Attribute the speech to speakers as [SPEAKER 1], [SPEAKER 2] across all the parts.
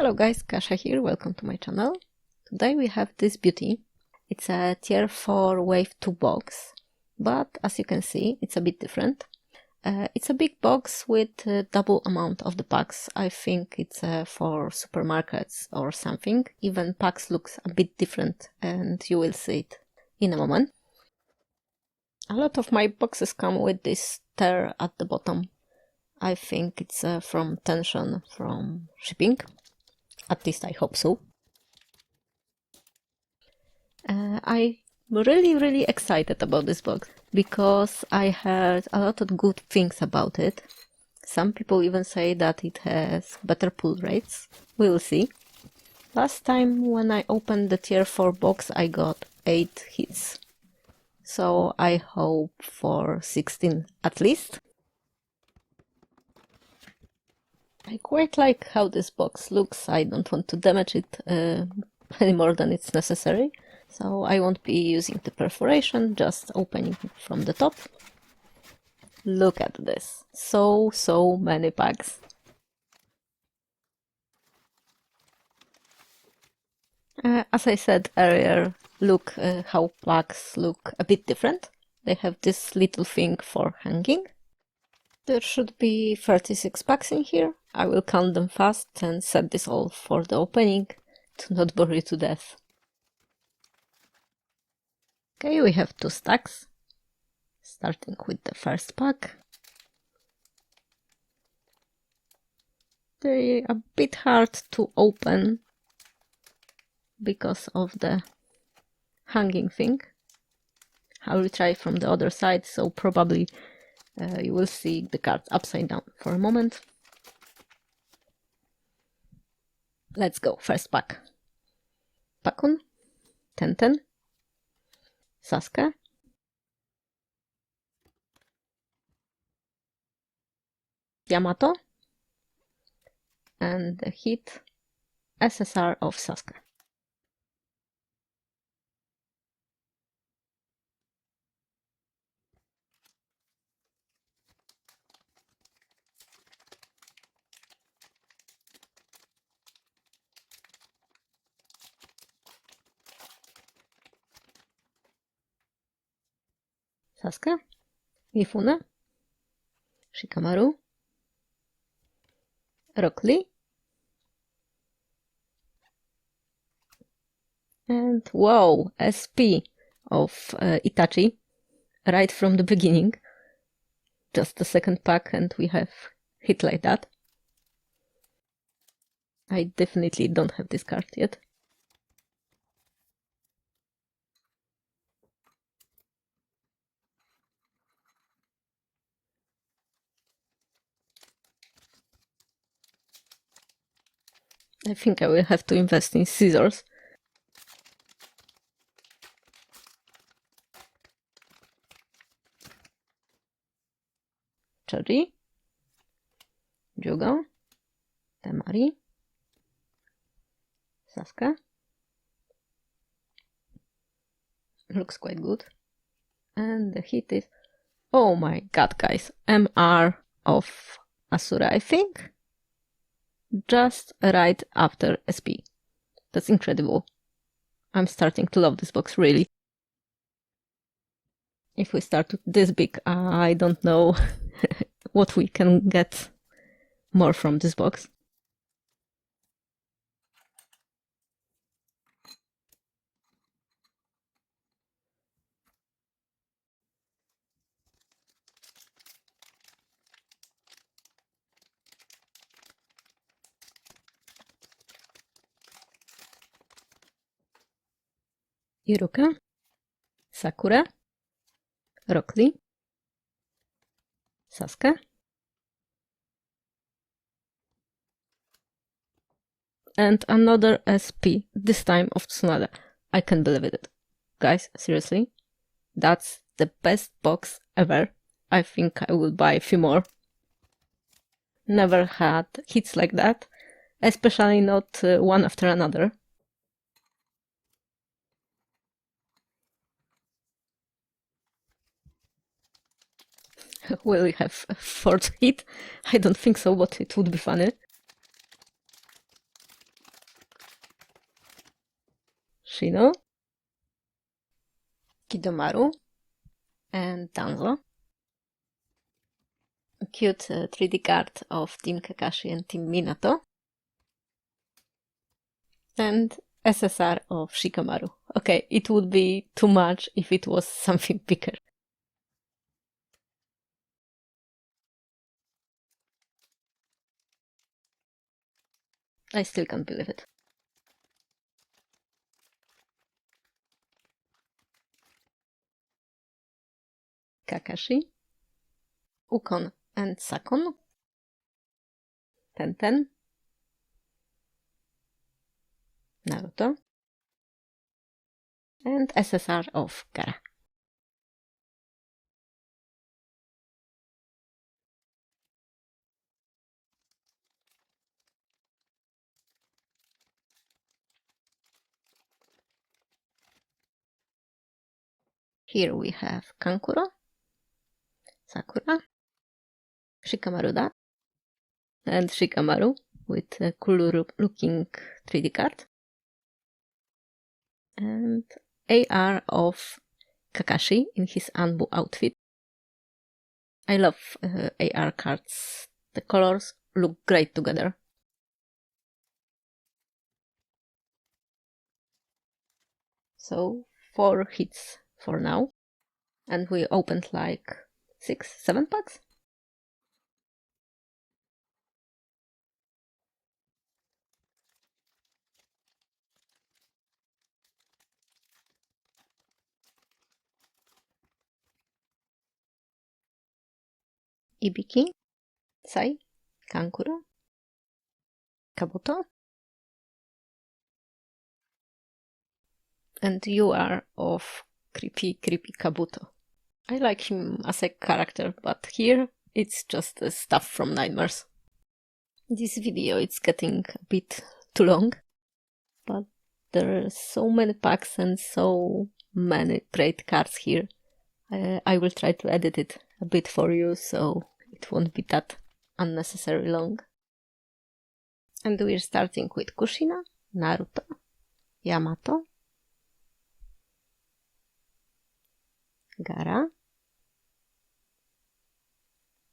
[SPEAKER 1] Hello guys, Kasia here, welcome to my channel. Today we have this beauty. It's a tier 4 wave 2 box, but as you can see it's a bit different. It's a big box with a double amount of the packs. I think it's for supermarkets or something. Even packs looks a bit different and you will see it in a moment. A lot of my boxes come with this tear at the bottom. I think it's from tension from shipping. At least I hope so. I'm really excited about this box because I heard a lot of good things about it. Some people even say that it has better pull rates. We will see. Last time when I opened the tier 4 box I got 8 hits. So I hope for 16 at least. I quite like how this box looks. I don't want to damage it any more than it's necessary. So I won't be using the perforation, just opening from the top. Look at this. So many packs. As I said earlier, look how packs look a bit different. They have this little thing for hanging. There should be 36 packs in here. I will count them fast and set this all for the opening to not bore you to death. Okay, we have 2 stacks, starting with the first pack. They're a bit hard to open because of the hanging thing. I will try from the other side, so probably you will see the cards upside down for a moment. Let's go, first pack. Pakun, Tenten, Sasuke, Yamato, and the hit SSR of Sasuke. Sasuke, Mifune, Shikamaru, Rock Lee, and wow, SP of Itachi right from the beginning. Just the second pack and we have hit like that. I definitely don't have this card yet. I think I will have to invest in scissors. Cherry, Jugo, Temari, Sasuke. Looks quite good. And the hit is, oh my god guys, MR of Asura, I think. Just right after SP. That's incredible. I'm starting to love this box, really. If we start with this big, I don't know what we can get more from this box. Iruka, Sakura, Rock Lee, Sasuke, and another SP, this time of Tsunade. I can't believe it. Guys, seriously, that's the best box ever. I think I will buy a few more. Never had hits like that, especially not one after another. Will we have a 4th hit? I don't think so, but it would be funny. Shino, Kidomaru, and Danzo. A cute 3D card of Team Kakashi and Team Minato. And SSR of Shikamaru. Okay, it would be too much if it was something bigger. I still can't believe it. Kakashi, Ukon and Sakon, Tenten, Naruto, and SSR of Gaara. Here we have Kankuro, Sakura, Shikamaru and Shikamaru with a cool looking 3D card, and AR of Kakashi in his Anbu outfit. I love AR cards. The colors look great together. So 4 hits for now. And we opened like 6-7 packs. Ibiki, Sai, Kankuro, Kabuto, and you are of creepy Kabuto. I like him as a character, but here it's just the stuff from Nightmares. This video is getting a bit too long, but there are so many packs and so many great cards here. I will try to edit it a bit for you, so it won't be that unnecessarily long. And we're starting with Kushina, Naruto, Yamato, Gaara,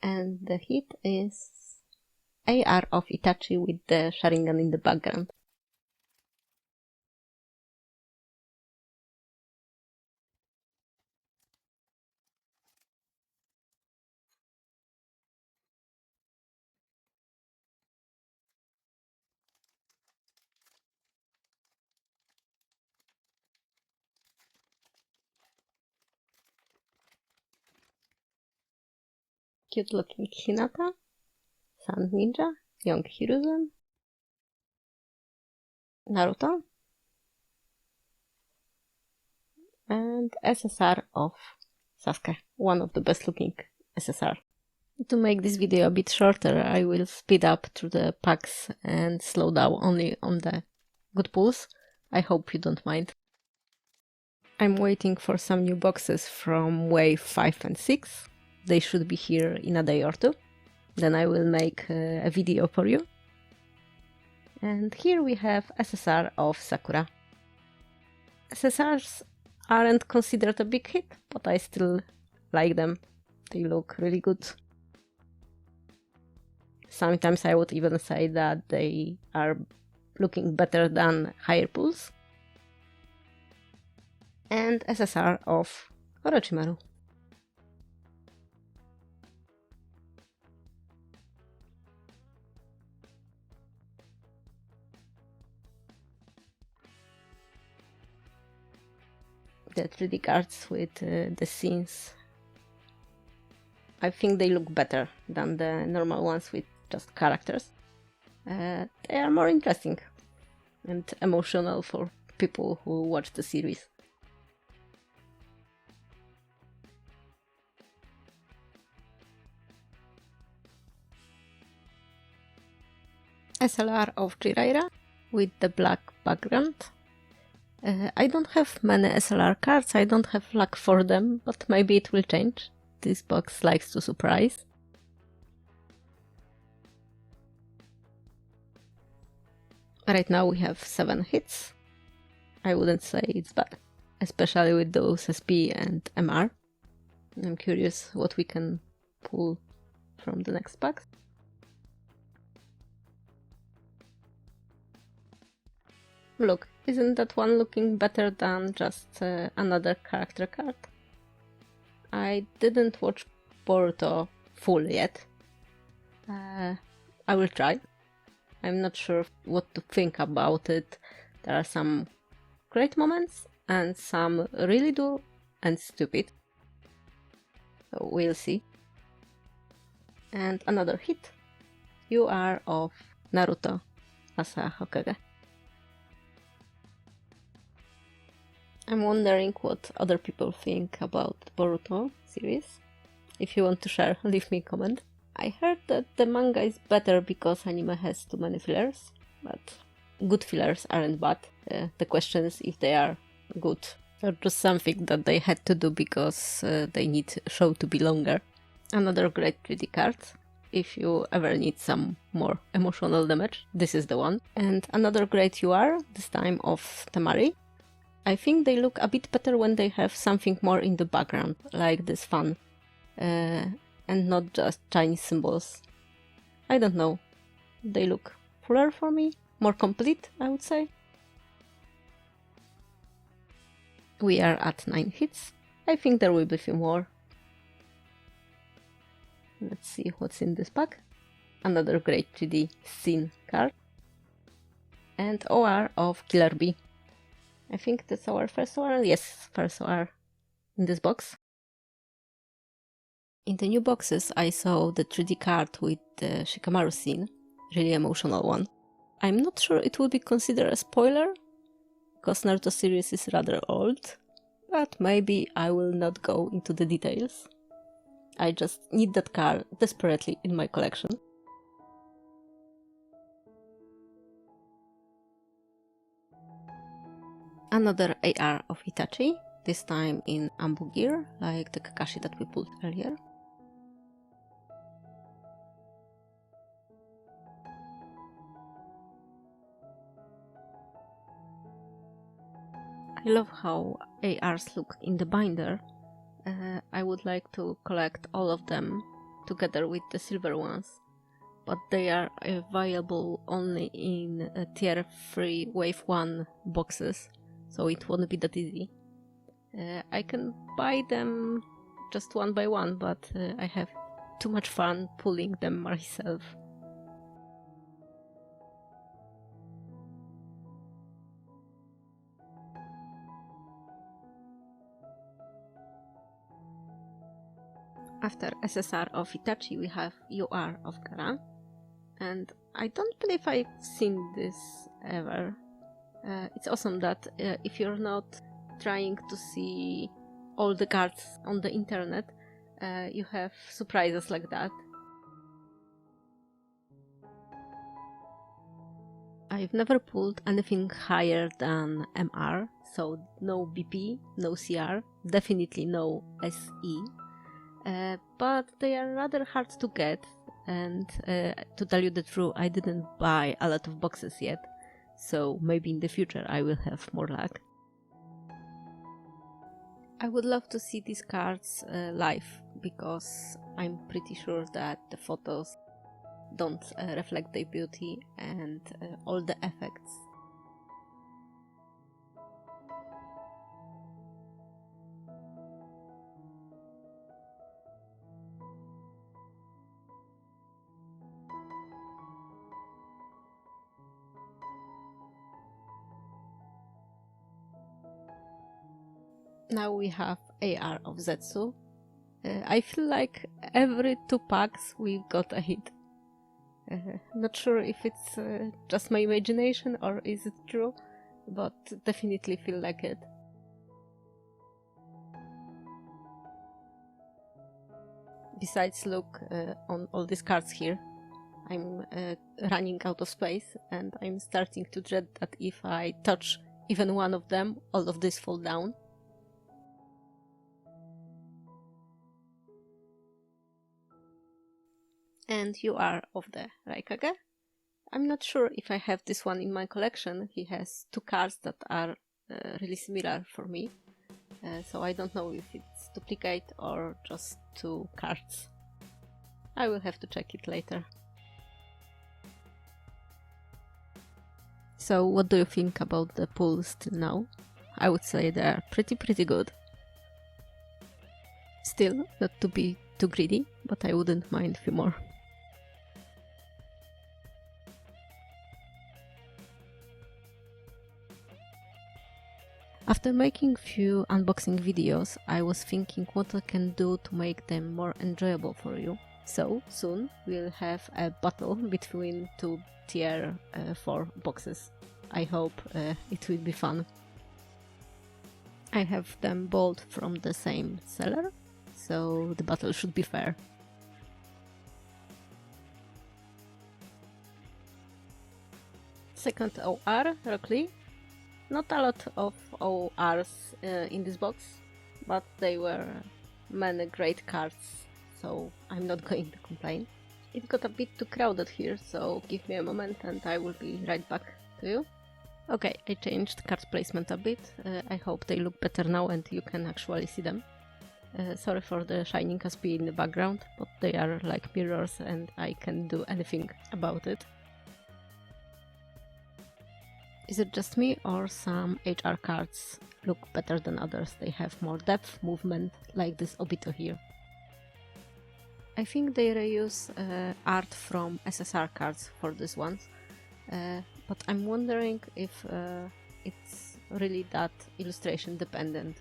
[SPEAKER 1] and the hit is AR of Itachi with the Sharingan in the background. Cute looking Hinata, Sand Ninja, Young Hiruzen, Naruto, and SSR of Sasuke, one of the best looking SSR. To make this video a bit shorter, I will speed up through the packs and slow down only on the good pulls. I hope you don't mind. I'm waiting for some new boxes from wave 5 and 6. They should be here in a day or two. Then I will make a video for you. And here we have SSR of Sakura. SSRs aren't considered a big hit, but I still like them. They look really good. Sometimes I would even say that they are looking better than higher pulls. And SSR of Orochimaru. The 3D cards with the scenes. I think they look better than the normal ones with just characters. They are more interesting and emotional for people who watch the series. SLR of Jiraiya with the black background. I don't have many SLR cards, I don't have luck for them, but maybe it will change. This box likes to surprise. Right now we have 7 hits. I wouldn't say it's bad, especially with those SP and MR. I'm curious what we can pull from the next pack. Look, isn't that one looking better than just another character card? I didn't watch Boruto full yet. I will try. I'm not sure what to think about it. There are some great moments and some really dull and stupid. So we'll see. And another hit. You are of Naruto as a Hokage. I'm wondering what other people think about Boruto series. If you want to share, leave me a comment. I heard that the manga is better because anime has too many fillers, but good fillers aren't bad. The question is if they are good or just something that they had to do because they need show to be longer. Another great 3D card. If you ever need some more emotional damage, this is the one. And another great UR, this time of Temari. I think they look a bit better when they have something more in the background, like this fan, and not just Chinese symbols. I don't know. They look fuller for me, more complete, I would say. We are at 9 hits. I think there will be a few more. Let's see what's in this pack. Another great 3D scene card. And OR of Killer Bee. I think that's our first OR. Yes, first OR in this box. In the new boxes, I saw the 3D card with the Shikamaru scene, really emotional one. I'm not sure it would be considered a spoiler, because Naruto series is rather old, but maybe I will not go into the details. I just need that card desperately in my collection. Another AR of Itachi, this time in Ambu gear, like the Kakashi that we pulled earlier. I love how ARs look in the binder. I would like to collect all of them together with the silver ones, but they are available only in tier 3 wave 1 boxes, so it won't be that easy. I can buy them just one by one, but I have too much fun pulling them myself. After SSR of Itachi, we have UR of Kara, and I don't believe I've seen this ever. It's awesome that if you're not trying to see all the cards on the internet, you have surprises like that. I've never pulled anything higher than MR, so no BP, no CR, definitely no SE. But they are rather hard to get, and to tell you the truth, I didn't buy a lot of boxes yet, so maybe in the future I will have more luck. I would love to see these cards live, because I'm pretty sure that the photos don't reflect their beauty and all the effects. Now we have AR of Zetsu. I feel like every 2 packs we've got a hit. Not sure if it's just my imagination or is it true, but definitely feel like it. Besides, look on all these cards here. I'm running out of space, and I'm starting to dread that if I touch even one of them, all of this fall down. And you are of the Raikage. I'm not sure if I have this one in my collection. He has 2 cards that are really similar for me. So I don't know if it's duplicate or just two cards. I will have to check it later. So what do you think about the pulls till now? I would say they're pretty good. Still, not to be too greedy, but I wouldn't mind a few more. After making few unboxing videos, I was thinking what I can do to make them more enjoyable for you. So soon we'll have a battle between two tier 4 boxes. I hope it will be fun. I have them both from the same seller, so the battle should be fair. Second OR, Rock Lee. Not a lot of ORs in this box, but they were many great cards, so I'm not going to complain. It got a bit too crowded here, so give me a moment and I will be right back to you. Okay, I changed card placement a bit. I hope they look better now and you can actually see them. Sorry for the shining SP in the background, but they are like mirrors and I can't do anything about it. Is it just me or some HR cards look better than others? They have more depth, movement, like this Obito here. I think they reuse art from SSR cards for this ones, but I'm wondering if it's really that illustration dependent.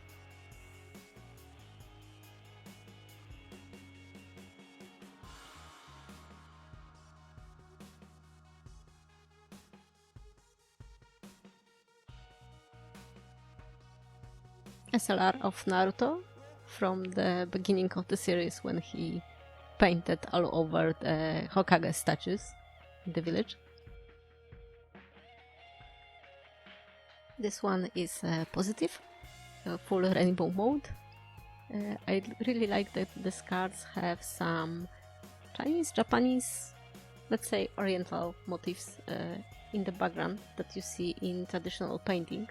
[SPEAKER 1] SLR of Naruto from the beginning of the series when he painted all over the Hokage statues in the village. This one is positive, full rainbow mode. I really like that these cards have some Chinese, Japanese, let's say oriental motifs in the background that you see in traditional painting.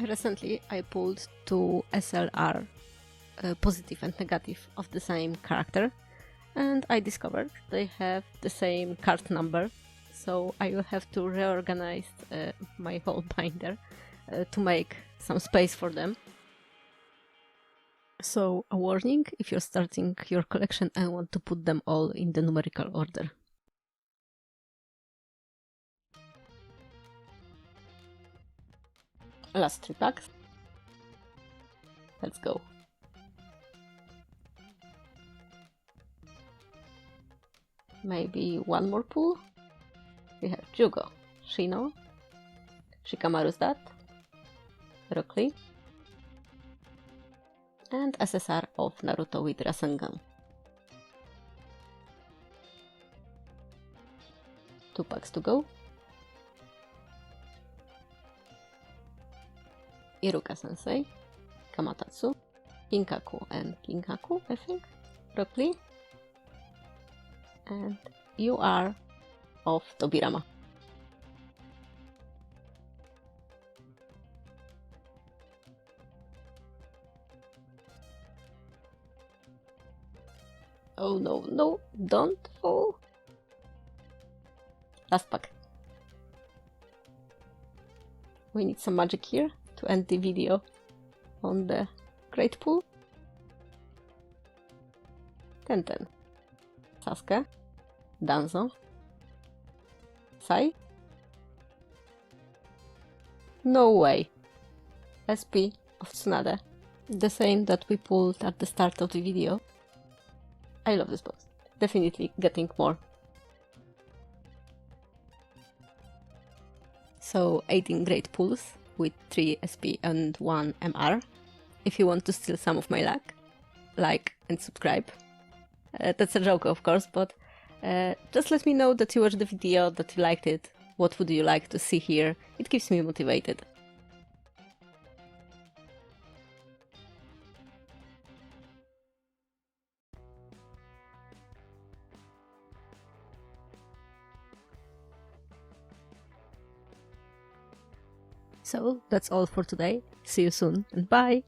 [SPEAKER 1] Recently I pulled two SLR, positive and negative, of the same character, and I discovered they have the same card number, so I will have to reorganize my whole binder to make some space for them. So a warning if you're starting your collection and want to put them all in the numerical order. Last 3 packs. Let's go. Maybe one more pull. We have Jugo, Shino, Shikamaru's dad, Rock Lee, and SSR of Naruto with Rasengan. 2 packs to go. Iruka-sensei, Kamatatsu, Kinkaku and Kinkaku, I think, Rock Lee, and you are of Tobirama. Oh no, no, don't fall. Last pack. We need some magic here to end the video on the great pool. Tenten, Sasuke, Danzo, Sai. No way. SP of Tsunade, the same that we pulled at the start of the video. I love this box. Definitely getting more. So 18 great pulls with 3 SP and 1 MR. If you want to steal some of my luck, like and subscribe. That's a joke, of course, but just let me know that you watched the video, that you liked it. What would you like to see here? It keeps me motivated. So that's all for today. See you soon and bye!